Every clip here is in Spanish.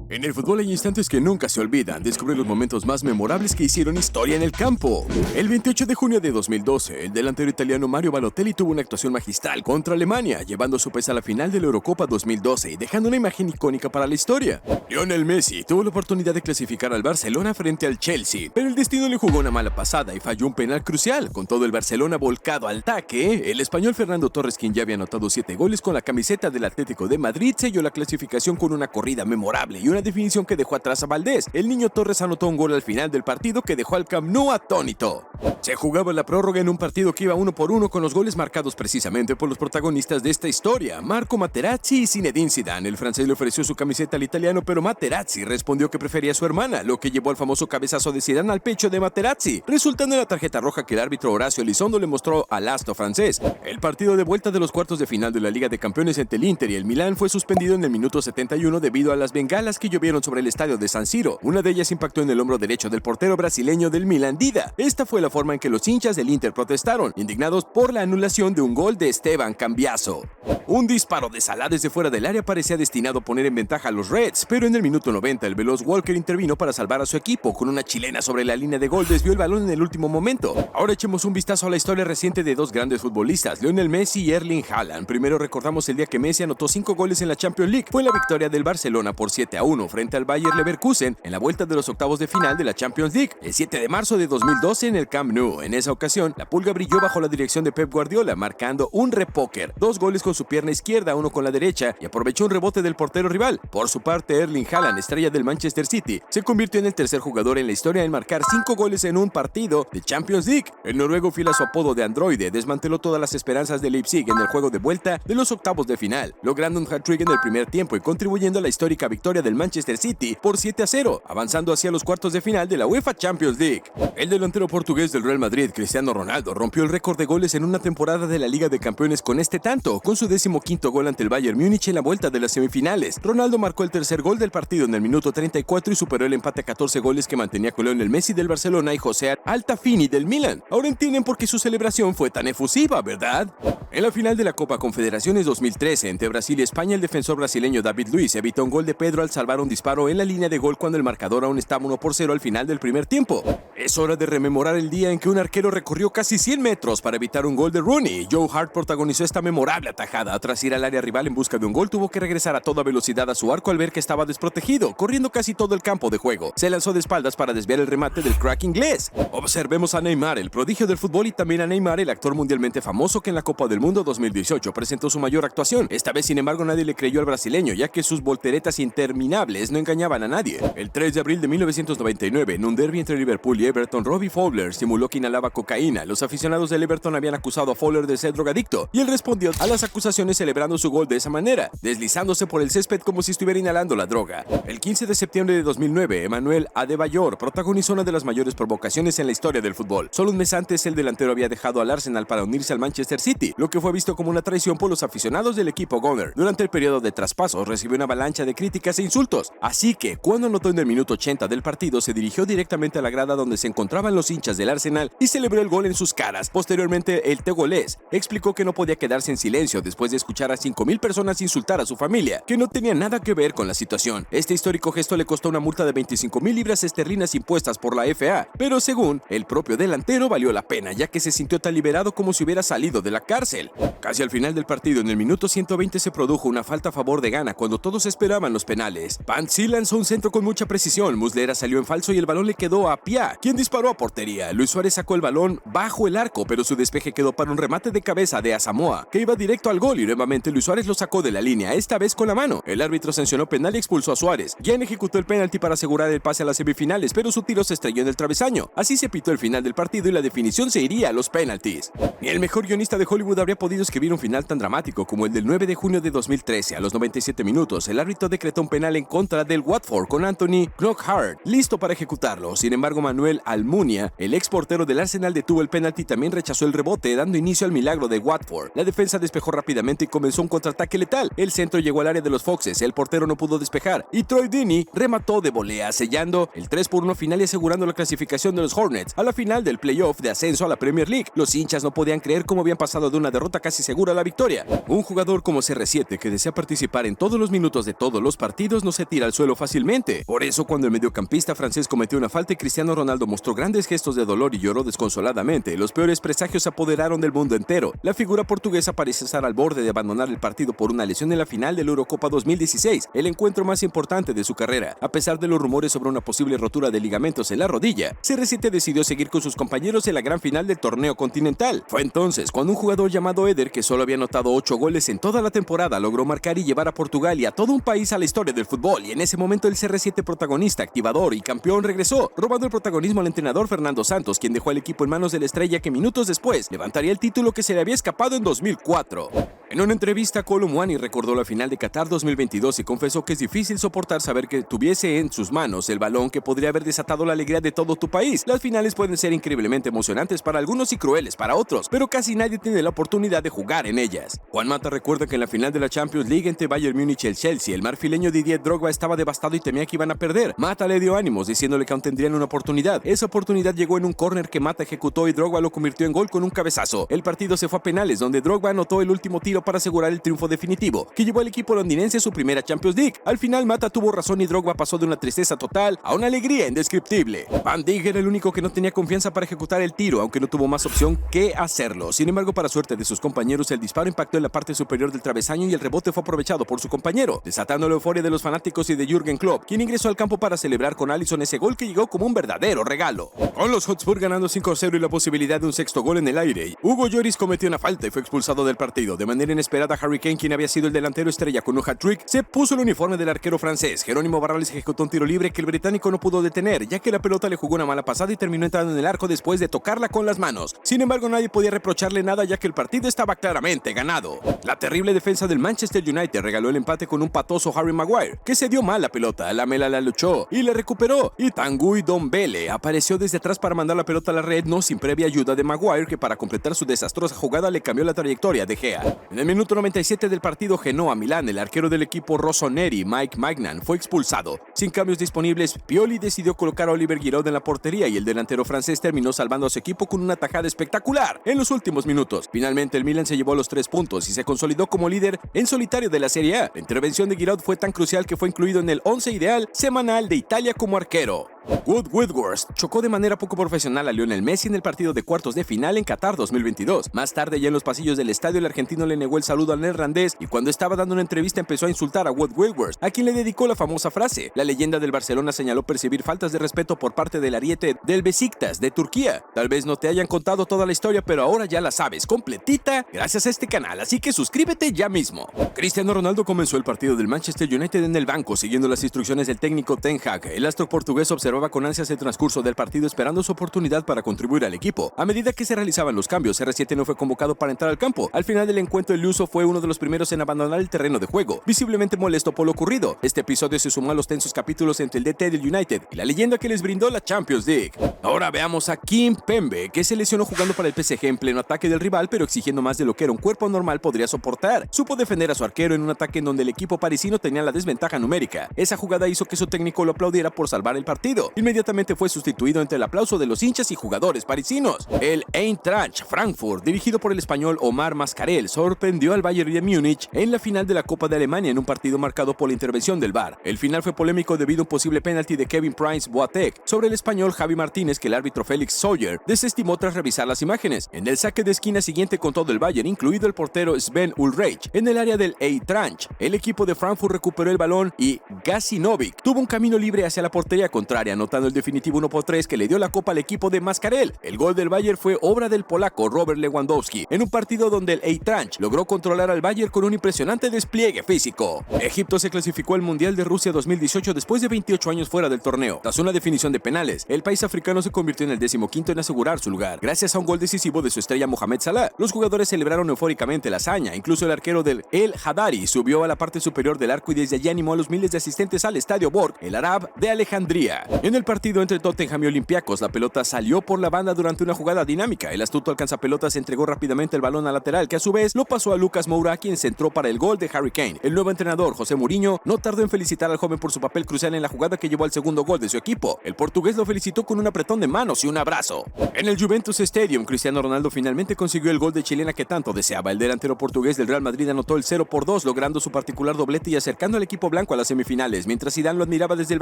En el fútbol hay instantes que nunca se olvidan. Descubre los momentos más memorables que hicieron historia en el campo. El 28 de junio de 2012, el delantero italiano Mario Balotelli tuvo una actuación magistral contra Alemania, llevando su país a la final de la Eurocopa 2012 y dejando una imagen icónica para la historia. Lionel Messi tuvo la oportunidad de clasificar al Barcelona frente al Chelsea, pero el destino le jugó una mala pasada y falló un penal crucial. Con todo el Barcelona volcado al ataque, el español Fernando Torres, quien ya había anotado 7 goles con la camiseta del Atlético de Madrid, selló la clasificación con una corrida memorable y una definición que dejó atrás a Valdés. El niño Torres anotó un gol al final del partido que dejó al Camp Nou atónito. Se jugaba la prórroga en un partido que iba 1-1 con los goles marcados precisamente por los protagonistas de esta historia, Marco Materazzi y Zinedine Zidane. El francés le ofreció su camiseta al italiano, pero Materazzi respondió que prefería a su hermana, lo que llevó al famoso cabezazo de Zidane al pecho de Materazzi, resultando en la tarjeta roja que el árbitro Horacio Elizondo le mostró al astro francés. El partido de vuelta de los cuartos de final de la Liga de Campeones entre el Inter y el Milán fue suspendido en el minuto 71 debido a las bengalas que llovieron sobre el estadio de San Siro. Una de ellas impactó en el hombro derecho del portero brasileño del Milan, Dida. Esta fue la forma en que los hinchas del Inter protestaron, indignados por la anulación de un gol de Esteban Cambiaso. Un disparo de Salah desde fuera del área parecía destinado a poner en ventaja a los Reds, pero en el minuto 90 el veloz Walker intervino para salvar a su equipo. Con una chilena sobre la línea de gol desvió el balón en el último momento. Ahora echemos un vistazo a la historia reciente de dos grandes futbolistas, Lionel Messi y Erling Haaland. Primero recordamos el día que Messi anotó 5 goles en la Champions League. Fue la victoria del Barcelona por 7-1 frente al Bayer Leverkusen en la vuelta de los octavos de final de la Champions League, el 7 de marzo de 2012 en el Camp Nou. En esa ocasión, la Pulga brilló bajo la dirección de Pep Guardiola, marcando un repóquer, 2 goles con su pierna izquierda, 1 con la derecha, y aprovechó un rebote del portero rival. Por su parte, Erling Haaland, estrella del Manchester City, se convirtió en el tercer jugador en la historia en marcar 5 goles en un partido de Champions League. El noruego, fiel a su apodo de androide, desmanteló todas las esperanzas de Leipzig en el juego de vuelta de los octavos de final, logrando un hat-trick en el primer tiempo y contribuyendo a la histórica victoria del Manchester City por 7-0, avanzando hacia los cuartos de final de la UEFA Champions League. El delantero portugués del Real Madrid, Cristiano Ronaldo, rompió el récord de goles en una temporada de la Liga de Campeones con este tanto, con su 15º gol ante el Bayern Múnich en la vuelta de las semifinales. Ronaldo marcó el tercer gol del partido en el minuto 34 y superó el empate a 14 goles que mantenía con Lionel Messi del Barcelona y José Altafini del Milan. Ahora entienden por qué su celebración fue tan efusiva, ¿verdad? En la final de la Copa Confederaciones 2013 entre Brasil y España, el defensor brasileño David Luiz evitó un gol de Pedro al salvar un disparo en la línea de gol cuando el marcador aún estaba 1-0 al final del primer tiempo. Es hora de rememorar el día en que un arquero recorrió casi 100 metros para evitar un gol de Rooney. Joe Hart protagonizó esta memorable atajada. Tras ir al área rival en busca de un gol, tuvo que regresar a toda velocidad a su arco al ver que estaba desprotegido, corriendo casi todo el campo de juego. Se lanzó de espaldas para desviar el remate del crack inglés. Observemos a Neymar, el prodigio del fútbol, y también a Neymar, el actor mundialmente famoso que en la Copa del Mundo 2018 presentó su mayor actuación. Esta vez, sin embargo, nadie le creyó al brasileño, ya que sus volteretas interminables no engañaban a nadie. El 3 de abril de 1999, en un derbi entre Liverpool y Everton, Robbie Fowler simuló que inhalaba cocaína. Los aficionados del Everton habían acusado a Fowler de ser drogadicto, y él respondió a las acusaciones celebrando su gol de esa manera, deslizándose por el césped como si estuviera inhalando la droga. El 15 de septiembre de 2009, Emmanuel Adebayor protagonizó una de las mayores provocaciones en la historia del fútbol. Solo un mes antes, el delantero había dejado al Arsenal para unirse al Manchester City, lo que fue visto como una traición por los aficionados del equipo Gunner. Durante el periodo de traspasos, recibió una avalancha de críticas e insultos, así que cuando anotó en el minuto 80 del partido, se dirigió directamente a la grada donde se encontraban los hinchas del Arsenal y celebró el gol en sus caras. Posteriormente, el tegolés explicó que no podía quedarse en silencio después de escuchar a 5,000 personas insultar a su familia, que no tenía nada que ver con la situación. Este histórico gesto le costó una multa de 25,000 libras esterlinas impuestas por la FA, pero según el propio delantero valió la pena, ya que se sintió tan liberado como si hubiera salido de la cárcel. Casi al final del partido, en el minuto 120, se produjo una falta a favor de Ghana cuando todos esperaban los penales. Pansy lanzó un centro con mucha precisión, Muslera salió en falso y el balón le quedó a Pia, quien disparó a portería. Luis Suárez sacó el balón bajo el arco, pero su despeje quedó para un remate de cabeza de Asamoah, que iba directo al gol, y nuevamente Luis Suárez lo sacó de la línea, esta vez con la mano. El árbitro sancionó penal y expulsó a Suárez. Gian ejecutó el penalti para asegurar el pase a las semifinales, pero su tiro se estrelló en el travesaño. Así se pitó el final del partido y la definición se iría a los penaltis. Ni el mejor guionista de Hollywood habría podido escribir un final tan dramático como el del 9 de junio de 2013. A los 97 minutos, el árbitro decretó un penal en contra del Watford con Anthony Knockaert listo para ejecutarlo. Sin embargo, Manuel Almunia, el ex portero del Arsenal, detuvo el penalti y también rechazó el rebote, dando inicio al milagro de Watford. La defensa despejó rápidamente y comenzó un contraataque letal. El centro llegó al área de los Foxes, el portero no pudo despejar y Troy Deeney remató de volea, sellando el 3-1 final y asegurando la clasificación de los Hornets a la final del playoff de ascenso a la Premier League. Los hinchas no podían creer cómo habían pasado de una derrota casi segura a la victoria. Un jugador como CR7, que desea participar en todos los minutos de todos los partidos, nos se tira al suelo fácilmente. Por eso, cuando el mediocampista francés cometió una falta y Cristiano Ronaldo mostró grandes gestos de dolor y lloró desconsoladamente, los peores presagios se apoderaron del mundo entero. La figura portuguesa parece estar al borde de abandonar el partido por una lesión en la final de la Eurocopa 2016, el encuentro más importante de su carrera. A pesar de los rumores sobre una posible rotura de ligamentos en la rodilla, CR7 decidió seguir con sus compañeros en la gran final del torneo continental. Fue entonces cuando un jugador llamado Eder, que solo había anotado 8 goles en toda la temporada, logró marcar y llevar a Portugal y a todo un país a la historia del fútbol, y en ese momento el CR7 protagonista, activador y campeón regresó, robando el protagonismo al entrenador Fernando Santos, quien dejó al equipo en manos de la estrella que minutos después levantaría el título que se le había escapado en 2004. En una entrevista, Kolo Muani recordó la final de Qatar 2022 y confesó que es difícil soportar saber que tuviese en sus manos el balón que podría haber desatado la alegría de todo tu país. Las finales pueden ser increíblemente emocionantes para algunos y crueles para otros, pero casi nadie tiene la oportunidad de jugar en ellas. Juan Mata recuerda que en la final de la Champions League entre Bayern Múnich y el Chelsea, el marfileño Didier Drogba estaba devastado y temía que iban a perder. Mata le dio ánimos diciéndole que aún tendrían una oportunidad. Esa oportunidad llegó en un córner que Mata ejecutó y Drogba lo convirtió en gol con un cabezazo. El partido se fue a penales, donde Drogba anotó el último tiro para asegurar el triunfo definitivo, que llevó al equipo londinense a su primera Champions League. Al final Mata tuvo razón y Drogba pasó de una tristeza total a una alegría indescriptible. Van Dijk era el único que no tenía confianza para ejecutar el tiro, aunque no tuvo más opción que hacerlo. Sin embargo, para suerte de sus compañeros, el disparo impactó en la parte superior del travesaño y el rebote fue aprovechado por su compañero, desatando la euforia de los fanáticos y de Jürgen Klopp, quien ingresó al campo para celebrar con Alisson ese gol que llegó como un verdadero regalo. Con los Hotspur ganando 5-0 y la posibilidad de un sexto gol en el aire, Hugo Lloris cometió una falta y fue expulsado del partido. De manera inesperada, Harry Kane, quien había sido el delantero estrella con un hat-trick, se puso el uniforme del arquero francés. Jerónimo Barrales ejecutó un tiro libre que el británico no pudo detener, ya que la pelota le jugó una mala pasada y terminó entrando en el arco después de tocarla con las manos. Sin embargo, nadie podía reprocharle nada, ya que el partido estaba claramente ganado. La terrible defensa del Manchester United regaló el empate con un patoso Harry Maguire, que se dio mal la pelota. Lamela la luchó y la recuperó, y Tanguy Ndombele apareció desde atrás para mandar la pelota a la red, no sin previa ayuda de Maguire, que para completar su desastrosa jugada le cambió la trayectoria de Gea. En el minuto 97 del partido, Genoa Milán, el arquero del equipo rossoneri, Mike Maignan, fue expulsado. Sin cambios disponibles, Pioli decidió colocar a Oliver Giroud en la portería y el delantero francés terminó salvando a su equipo con una tajada espectacular en los últimos minutos. Finalmente, el Milan se llevó los 3 puntos y se consolidó como líder en solitario de la Serie A. La intervención de Giroud fue tan crucial que fue incluido en el 11 ideal semanal de Italia como arquero. Woodward chocó de manera poco profesional a Lionel Messi en el partido de cuartos de final en Qatar 2022. Más tarde, ya en los pasillos del estadio, el argentino le negó el saludo al neerlandés y cuando estaba dando una entrevista empezó a insultar a Woodward, a quien le dedicó la famosa frase. La leyenda del Barcelona señaló percibir faltas de respeto por parte del ariete del Besiktas de Turquía. Tal vez no te hayan contado toda la historia, pero ahora ya la sabes completita gracias a este canal, así que suscríbete ya mismo. Cristiano Ronaldo comenzó el partido del Manchester United en el banco, siguiendo las instrucciones del técnico Ten Hag. El astro portugués observaba con ansias el transcurso del partido, esperando su oportunidad para contribuir al equipo. A medida que se realizaban los cambios, CR7 no fue convocado para entrar al campo. Al final del encuentro, el luso fue uno de los primeros en abandonar el terreno de juego, visiblemente molesto por lo ocurrido. Este episodio se sumó a los tensos capítulos entre el DT del United y la leyenda que les brindó la Champions League. Ahora veamos a Kimpembe, que se lesionó jugando para el PSG en pleno ataque del rival, pero exigiendo más de lo que era un cuerpo normal podría soportar. Supo defender a su arquero en un ataque en donde el equipo parisino tenía la desventaja numérica. Esa jugada hizo que su técnico lo aplaudiera por salvar el partido. Inmediatamente fue sustituido entre el aplauso de los hinchas y jugadores parisinos. El Eintracht Frankfurt, dirigido por el español Omar Mascarell, sorprendió al Bayern de Múnich en la final de la Copa de Alemania en un partido marcado por la intervención del VAR. El final fue polémico debido a un posible penalti de Kevin Prince Boateng sobre el español Javi Martínez, que el árbitro Félix Sawyer desestimó tras revisar las imágenes. En el saque de esquina siguiente con todo el Bayern, incluido el portero Sven Ulreich, en el área del Eintracht, el equipo de Frankfurt recuperó el balón y Gacinovic tuvo un camino libre hacia la portería contraria, anotando el definitivo 1-3 que le dio la copa al equipo de Mascarell. El gol del Bayern fue obra del polaco Robert Lewandowski, en un partido donde el Eintracht logró controlar al Bayern con un impresionante despliegue físico. Egipto se clasificó al Mundial de Rusia 2018 después de 28 años fuera del torneo. Tras una definición de penales, el país africano se convirtió en el 15º en asegurar su lugar, gracias a un gol decisivo de su estrella Mohamed Salah. Los jugadores celebraron eufóricamente la hazaña, incluso el arquero del El Hadari subió a la parte superior del arco y desde allí animó a los miles de asistentes al Estadio Borg, el Arab de Alejandría. En el partido entre Tottenham y Olympiacos, la pelota salió por la banda durante una jugada dinámica. El astuto alcanzapelotas entregó rápidamente el balón al lateral, que a su vez lo pasó a Lucas Moura, quien centró para el gol de Harry Kane. El nuevo entrenador, José Mourinho, no tardó en felicitar al joven por su papel crucial en la jugada que llevó al segundo gol de su equipo. El portugués lo felicitó con un apretón de manos y un abrazo. En el Juventus Stadium, Cristiano Ronaldo finalmente consiguió el gol de chilena que tanto deseaba. El delantero portugués del Real Madrid anotó el 0-2, logrando su particular doblete y acercando al equipo blanco a las semifinales, mientras Zidane lo admiraba desde el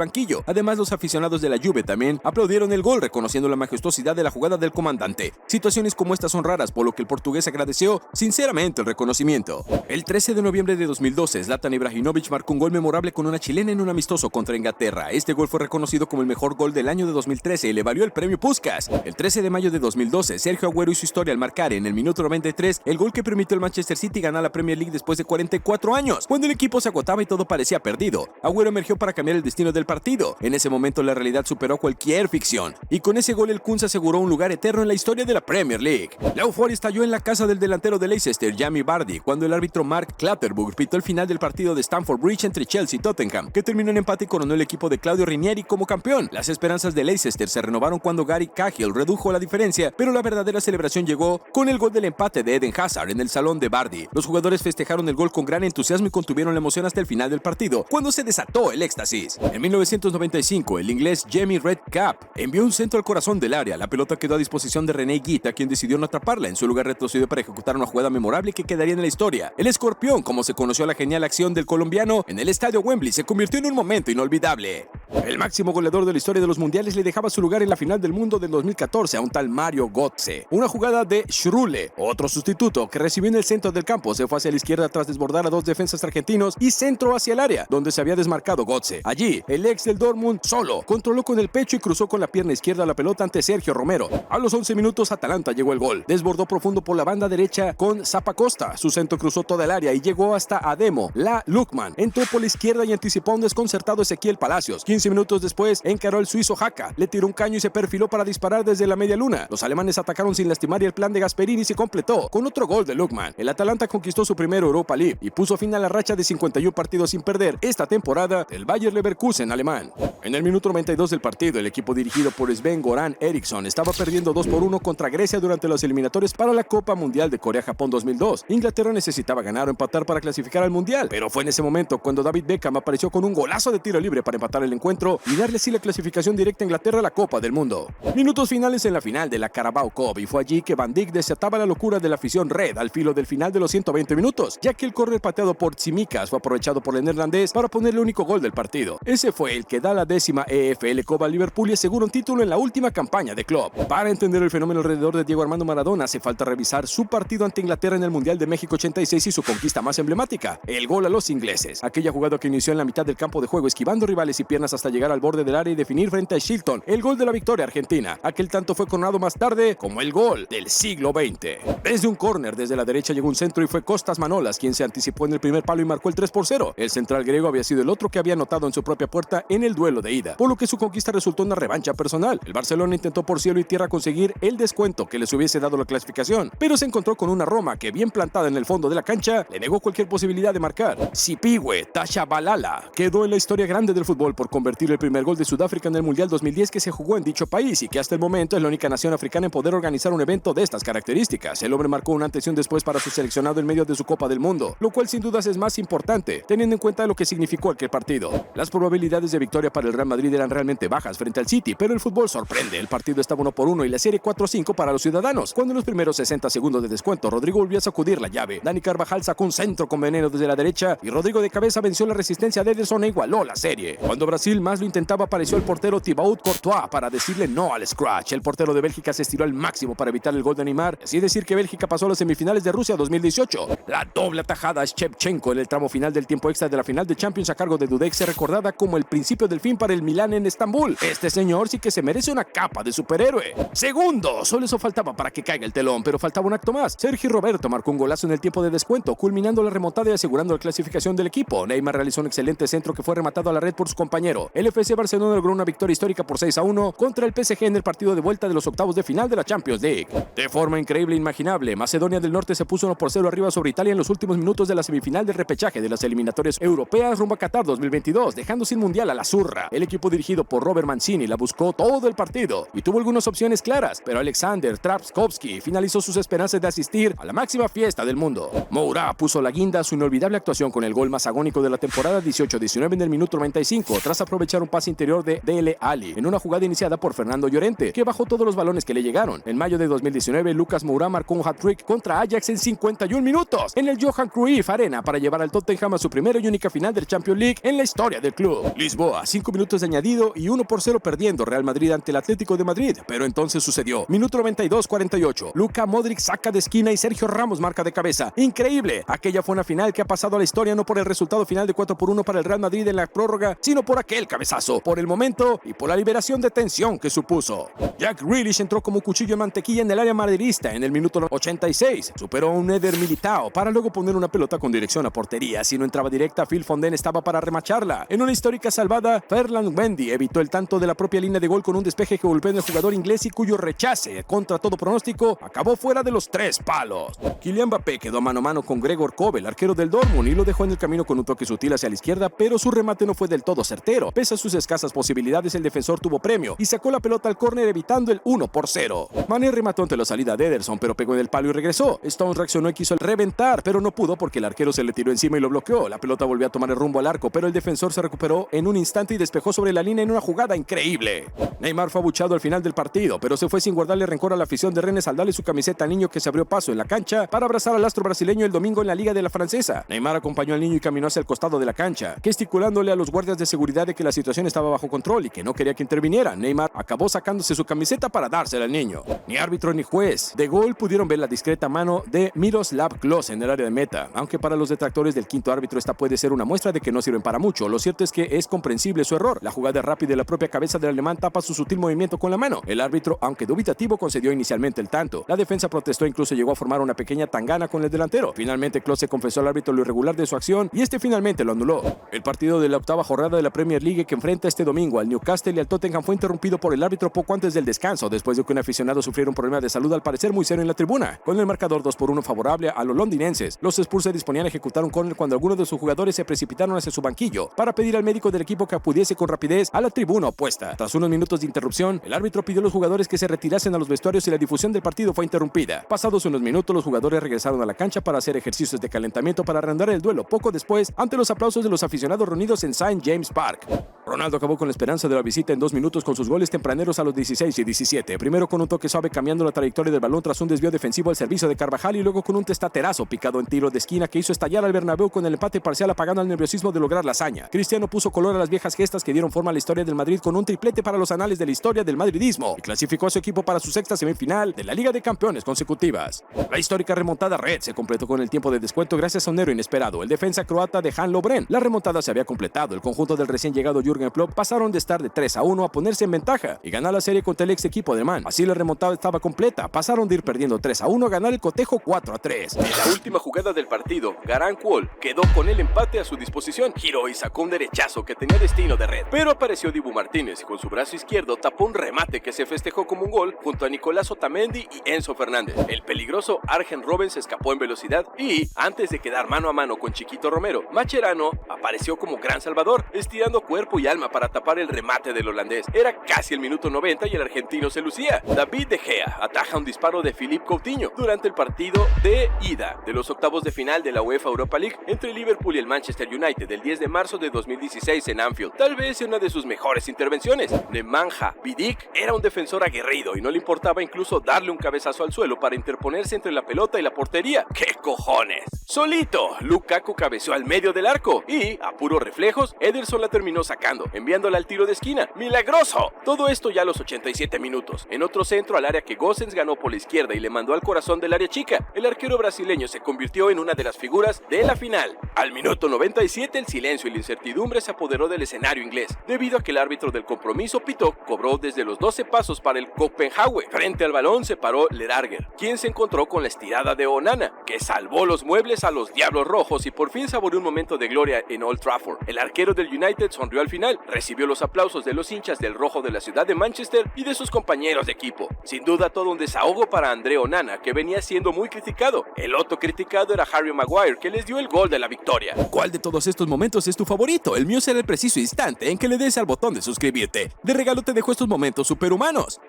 banquillo. Además, los aficionados de la Juve también aplaudieron el gol, reconociendo la majestuosidad de la jugada del comandante. Situaciones como estas son raras, por lo que el portugués agradeció sinceramente el reconocimiento. El 13 de noviembre de 2012, Zlatan Ibrahimović marcó un gol memorable con una chilena en un amistoso contra Inglaterra. Este gol fue reconocido como el mejor gol del año de 2013 y le valió el premio Puskás. El 13 de mayo de 2012, Sergio Agüero hizo historia al marcar en el minuto 93 el gol que permitió al Manchester City ganar la Premier League después de 44 años. Cuando el equipo se agotaba y todo parecía perdido, Agüero emergió para cambiar el destino del partido. En ese momento la realidad superó cualquier ficción, y con ese gol el Kun se aseguró un lugar eterno en la historia de la Premier League. La euforia estalló en la casa del delantero de Leicester, Jamie Vardy, cuando el árbitro Mark Clatterburg pitó el final del partido de Stamford Bridge entre Chelsea y Tottenham, que terminó en empate y coronó el equipo de Claudio Ranieri como campeón. Las esperanzas de Leicester se renovaron cuando Gary Cahill redujo la diferencia, pero la verdadera celebración llegó con el gol del empate de Eden Hazard en el salón de Vardy. Los jugadores festejaron el gol con gran entusiasmo y contuvieron la emoción hasta el final del partido, cuando se desató el éxtasis. En 1995, el inglés Jamie Redknapp envió un centro al corazón del área. La pelota quedó a disposición de René Higuita, quien decidió no atraparla. En su lugar retrocedió para ejecutar una jugada memorable que quedaría en la historia. El escorpión, como se conoció la genial acción del colombiano en el estadio Wembley, se convirtió en un momento inolvidable. El máximo goleador de la historia de los mundiales le dejaba su lugar en la final del mundo del 2014 a un tal Mario Götze. Una jugada de Schröle, otro sustituto, que recibió en el centro del campo, se fue hacia la izquierda tras desbordar a dos defensas argentinos y centro hacia el área, donde se había desmarcado Götze. Allí, el ex del Dortmund solo controló con el pecho y cruzó con la pierna izquierda la pelota ante Sergio Romero. A los 11 minutos, Atalanta llegó el gol. Desbordó profundo por la banda derecha con Zappacosta. Su centro cruzó toda el área y llegó hasta Ademo. La Lukman entró por la izquierda y anticipó a un desconcertado Ezequiel Palacios. 15 minutos después, encaró al suizo Haka, le tiró un caño y se perfiló para disparar desde la media luna. Los alemanes atacaron sin lastimar y el plan de Gasperini se completó con otro gol de Lukman. El Atalanta conquistó su primer Europa League y puso fin a la racha de 51 partidos sin perder esta temporada del Bayer Leverkusen alemán. En el minuto 92 del partido, el equipo dirigido por Sven-Göran Eriksson estaba perdiendo 2-1 contra Grecia durante los eliminatorios para la Copa Mundial de Corea-Japón 2002. Inglaterra necesitaba ganar o empatar para clasificar al Mundial, pero fue en ese momento cuando David Beckham apareció con un golazo de tiro libre para empatar el encuentro y darle así la clasificación directa a Inglaterra a la Copa del Mundo. Minutos finales en la final de la Carabao Cup, y fue allí que Van Dijk desataba la locura de la afición red al filo del final de los 120 minutos, ya que el córner pateado por Tsimikas fue aprovechado por el neerlandés para poner el único gol del partido. Ese fue el que da la 10ª EFL Copa a Liverpool y asegura un título en la última campaña de club. Para entender el fenómeno alrededor de Diego Armando Maradona, hace falta revisar su partido ante Inglaterra en el Mundial de México 86 y su conquista más emblemática, el gol a los ingleses. Aquella jugada que inició en la mitad del campo de juego, esquivando rivales y piernas hasta llegar al borde del área y definir frente a Shilton el gol de la victoria argentina. Aquel tanto fue coronado más tarde como el gol del siglo XX. Desde un córner desde la derecha llegó un centro y fue Kostas Manolas quien se anticipó en el primer palo y marcó el 3-0. El central griego había sido el otro que había anotado en su propia puerta en el duelo de ida, por lo que su conquista resultó una revancha personal. El Barcelona intentó por cielo y tierra conseguir el descuento que les hubiese dado la clasificación, pero se encontró con una Roma que, bien plantada en el fondo de la cancha, le negó cualquier posibilidad de marcar. Sipiwe Tashabalala quedó en la historia grande del fútbol por convertir el primer gol de Sudáfrica en el Mundial 2010 que se jugó en dicho país y que hasta el momento es la única nación africana en poder organizar un evento de estas características. El hombre marcó un antes y un después para su seleccionado en medio de su Copa del Mundo, lo cual sin dudas es más importante, teniendo en cuenta lo que significó aquel partido. Las probabilidades de victoria para el Real Madrid eran realmente bajas frente al City, pero el fútbol sorprende. El partido estaba 1-1 y la serie 4-5 para los ciudadanos. Cuando en los primeros 60 segundos de descuento, Rodrigo volvió a sacudir la llave. Dani Carvajal sacó un centro con veneno desde la derecha y Rodrigo de cabeza venció la resistencia de Ederson e igualó la serie. Cuando Brasil más lo intentaba, apareció el portero Thibaut Courtois para decirle no al scratch. El portero de Bélgica se estiró al máximo para evitar el gol de Neymar, así decir que Bélgica pasó a las semifinales de Rusia 2018. La doble atajada a Shevchenko en el tramo final del tiempo extra de la final de Champions a cargo de Dudek se recordada como el principio del fin para el Milán en Estambul. Este señor sí que se merece una capa de superhéroe. Segundo, solo eso faltaba para que caiga el telón, pero faltaba un acto más. Sergi Roberto marcó un golazo en el tiempo de descuento, culminando la remontada y asegurando la clasificación del equipo. Neymar realizó un excelente centro que fue rematado a la red por su compañero. partido. El FC Barcelona logró una victoria histórica por 6-1 contra el PSG en el partido de vuelta de los octavos de final de la Champions League. De forma increíble e imaginable, Macedonia del Norte se puso 1-0 arriba sobre Italia en los últimos minutos de la semifinal del repechaje de las eliminatorias europeas rumbo a Qatar 2022, dejando sin mundial a la Zurra. El equipo dirigido por Robert Mancini la buscó todo el partido y tuvo algunas opciones claras, pero Alexander Trabzonski finalizó sus esperanzas de asistir a la máxima fiesta del mundo. Moura puso la guinda a su inolvidable actuación con el gol más agónico de la temporada 18-19 en el minuto 95, tras aprovechar un pase interior de Dele Alli en una jugada iniciada por Fernando Llorente, que bajó todos los balones que le llegaron. En mayo de 2019, Lucas Moura marcó un hat-trick contra Ajax en 51 minutos en el Johan Cruyff Arena para llevar al Tottenham a su primera y única final del Champions League en la historia del club. Lisboa, 5 minutos de añadido y 1-0 perdiendo Real Madrid ante el Atlético de Madrid, pero entonces sucedió. Minuto 92-48, Luka Modric saca de esquina y Sergio Ramos marca de cabeza. Increíble, aquella fue una final que ha pasado a la historia no por el resultado final de 4-1 para el Real Madrid en la prórroga, sino por aquel cabezazo, por el momento y por la liberación de tensión que supuso. Jack Grealish entró como cuchillo en mantequilla en el área madridista en el minuto 86, superó a un Eder Militao para luego poner una pelota con dirección a portería. Si no entraba directa, Phil Foden estaba para remacharla. En una histórica salvada, Ferland Mendy evitó el tanto de la propia línea de gol con un despeje que golpeó en el jugador inglés y cuyo rechace, contra todo pronóstico, acabó fuera de los 3 palos. Kylian Mbappé quedó mano a mano con Gregor Kobel, arquero del Dortmund, y lo dejó en el camino con un toque sutil hacia la izquierda, pero su remate no fue del todo certero. Pese a sus escasas posibilidades, el defensor tuvo premio y sacó la pelota al córner evitando el 1-0. Mané remató ante la salida de Ederson, pero pegó en el palo y regresó. Stones reaccionó y quiso reventar, pero no pudo porque el arquero se le tiró encima y lo bloqueó. La pelota volvió a tomar el rumbo al arco, pero el defensor se recuperó en un instante y despejó sobre la línea en una jugada increíble. Neymar fue abuchado al final del partido, pero se fue sin guardarle rencor a la afición de Rennes al darle su camiseta al niño, que se abrió paso en la cancha para abrazar al astro brasileño el domingo en la Liga de la Francesa. Neymar acompañó al niño y caminó hacia el costado de la cancha, gesticulándole a los guardias de seguridad de que la situación estaba bajo control y que no quería que interviniera. Neymar acabó sacándose su camiseta para dársela al niño. Ni árbitro ni juez de gol pudieron ver la discreta mano de Miroslav Klose en el área de meta, aunque para los detractores del quinto árbitro esta puede ser una muestra de que no sirven para mucho. Lo cierto es que es comprensible su error. La jugada rápida de la propia cabeza del alemán tapa su sutil movimiento con la mano. El árbitro, aunque dubitativo, concedió inicialmente el tanto. La defensa protestó e incluso llegó a formar una pequeña tangana con el delantero. Finalmente Klose confesó al árbitro lo irregular de su acción y este finalmente lo anuló. El partido de la octava jornada de la Premier League, que enfrenta este domingo al Newcastle y al Tottenham, fue interrumpido por el árbitro poco antes del descanso, después de que un aficionado sufriera un problema de salud al parecer muy serio en la tribuna. Con el marcador 2-1 favorable a los londinenses, los Spurs se disponían a ejecutar un córner cuando algunos de sus jugadores se precipitaron hacia su banquillo para pedir al médico del equipo que acudiese con rapidez a la tribuna opuesta. Tras unos minutos de interrupción, el árbitro pidió a los jugadores que se retirasen a los vestuarios y la difusión del partido fue interrumpida. Pasados unos minutos, los jugadores regresaron a la cancha para hacer ejercicios de calentamiento para reanudar el duelo poco después, ante los aplausos de los aficionados reunidos en St. James Park. Ronaldo acabó con la esperanza de la visita en 2 minutos con sus goles tempraneros a los 16 y 17. Primero con un toque suave cambiando la trayectoria del balón tras un desvío defensivo al servicio de Carvajal, y luego con un testaterazo picado en tiro de esquina que hizo estallar al Bernabéu con el empate parcial, apagando el nerviosismo de lograr la hazaña. Cristiano puso color a las viejas gestas que dieron forma a la historia del Madrid con un triplete para los anales de la historia del madridismo y clasificó a su equipo para su 6ª semifinal de la Liga de Campeones consecutivas. La histórica remontada red se completó con el tiempo de descuento gracias a un héroe inesperado, el defensa croata Dejan Lovren. La remontada se había completado. El conjunto del recién llegado Jürgen Klopp pasaron de estar de 3-1 a ponerse en ventaja y ganar la serie contra el ex equipo alemán. Así la remontada estaba completa. Pasaron de ir perdiendo 3-1 a ganar el cotejo 4-3. En la última jugada del partido, Garang Wall quedó con el empate a su disposición. Giró y sacó un derechazo que tenía destino de red. Pero apareció Dibu Martínez y con su brazo izquierdo tapó un remate que se festejó como un gol junto a Nicolás Otamendi y Enzo Fernández. El peligroso Arjen Robben se escapó en velocidad y, antes de quedar mano a mano con Chiquito Romero, Mascherano apareció como gran salvador, estirando cuerpo y alma para tapar el remate del holandés. Era casi el minuto 90 y el argentino se lucía. David De Gea ataja un disparo de Philippe Coutinho durante el partido de ida de los octavos de final de la UEFA Europa League entre Liverpool y el Manchester United del 10 de marzo de 2016 en Anfield. Tal vez una de sus mejores intervenciones. Nemanja Vidic era un defensor aguerrido y no le importaba incluso darle un cabezazo al suelo para interponerse entre la pelota y la portería. ¡Qué cojones! Solito, Lukaku cabeceó al medio del arco y, a puros reflejos, Ederson la terminó sacando, enviándola al tiro de esquina. ¡Milagroso! Todo esto ya a los 87 minutos. En otro centro al área que Gosens ganó por la izquierda y le mandó al corazón del área chica, el arquero brasileño se convirtió en una de las figuras de la final. Al minuto 97, el silencio y la incertidumbre se apoderó del escenario inglés, debido a que el árbitro del compromiso pitó, cobró desde los 12 pasos para el Copenhague. Frente al balón se paró Lerarger, quien se encontró con la estirada de Onana, que salvó los muebles a los Diablos Rojos y por fin saboreó un momento de gloria en Old Trafford. El arquero del United sonrió sonrió al final, recibió los aplausos de los hinchas del rojo de la ciudad de Manchester y de sus compañeros de equipo. Sin duda todo un desahogo para Andre Onana, que venía siendo muy criticado. El otro criticado era Harry Maguire, que les dio el gol de la victoria. ¿Cuál de todos estos momentos es tu favorito? El mío será el preciso instante en que le des al botón de suscribirte. De regalo te dejo estos momentos superhumanos.